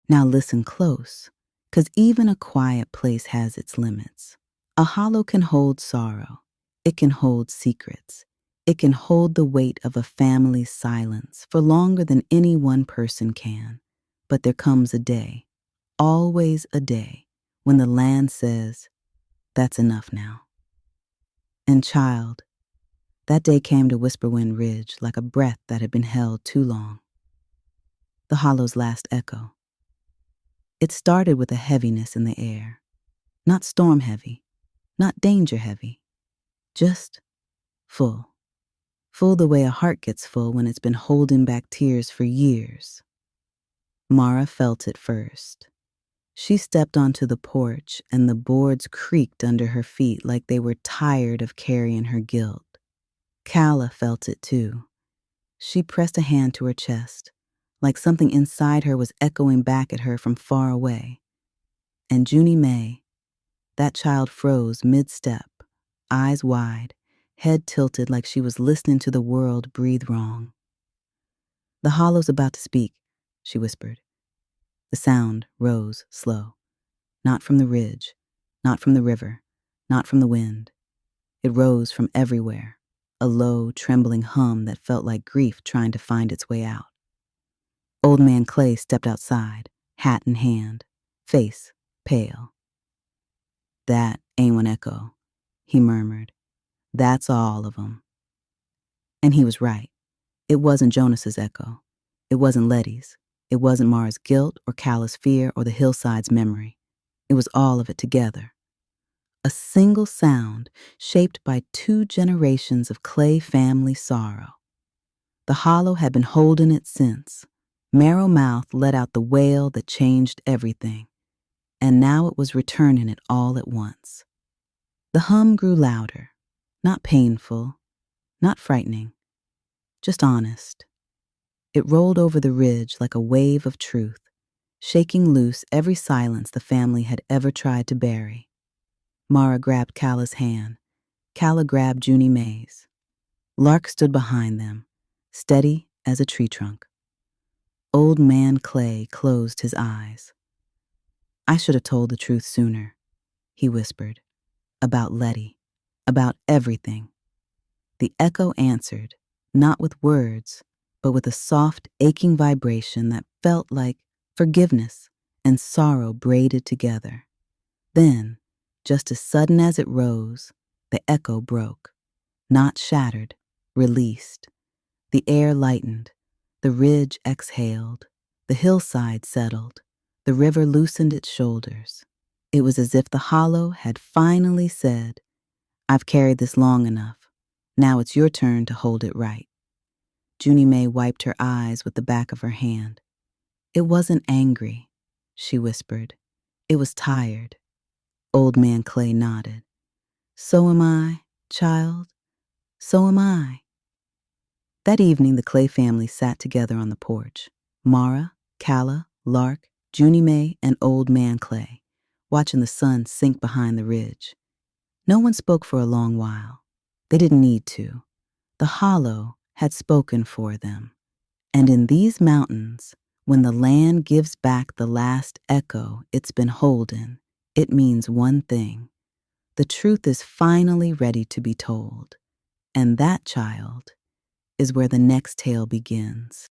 Now listen close, 'cause even a quiet place has its limits. A hollow can hold sorrow. It can hold secrets. It can hold the weight of a family's silence for longer than any one person can. But there comes a day, always a day, when the land says, that's enough now. And child, that day came to Whisperwind Ridge like a breath that had been held too long. The hollow's last echo. It started with a heaviness in the air. Not storm heavy, not danger heavy, just full. Full the way a heart gets full when it's been holding back tears for years. Mara felt it first. She stepped onto the porch and the boards creaked under her feet like they were tired of carrying her guilt. Calla felt it too. She pressed a hand to her chest, like something inside her was echoing back at her from far away. And Junie Mae, that child froze mid-step, eyes wide, head tilted like she was listening to the world breathe wrong. "The hollow's about to speak," she whispered. The sound rose slow, not from the ridge, not from the river, not from the wind. It rose from everywhere, a low, trembling hum that felt like grief trying to find its way out. Old Man Clay stepped outside, hat in hand, face pale. "That ain't one echo," he murmured. "That's all of 'em." And he was right. It wasn't Jonas's echo. It wasn't Letty's. It wasn't Mara's guilt or Calla's fear or the hillside's memory. It was all of it together. A single sound shaped by 2 generations of Clay family sorrow. The hollow had been holding it since. Marrow Mouth let out the wail that changed everything, and now it was returning it all at once. The hum grew louder, not painful, not frightening, just honest. It rolled over the ridge like a wave of truth, shaking loose every silence the family had ever tried to bury. Mara grabbed Calla's hand. Calla grabbed Junie Mae's. Lark stood behind them, steady as a tree trunk. Old Man Clay closed his eyes. "I should have told the truth sooner," he whispered. "About Letty, about everything." The echo answered, not with words, but with a soft, aching vibration that felt like forgiveness and sorrow braided together. Then, just as sudden as it rose, the echo broke. Not shattered, released. The air lightened, the ridge exhaled, the hillside settled, the river loosened its shoulders. It was as if the hollow had finally said, "I've carried this long enough. Now it's your turn to hold it right." Junie Mae wiped her eyes with the back of her hand. "It wasn't angry," she whispered. "It was tired." Old Man Clay nodded. "So am I, child. So am I." That evening, the Clay family sat together on the porch. Mara, Calla, Lark, Junie Mae, and Old Man Clay, watching the sun sink behind the ridge. No one spoke for a long while. They didn't need to. The hollow had spoken for them. And in these mountains, when the land gives back the last echo it's been holding, it means one thing. The truth is finally ready to be told. And that, child, is where the next tale begins.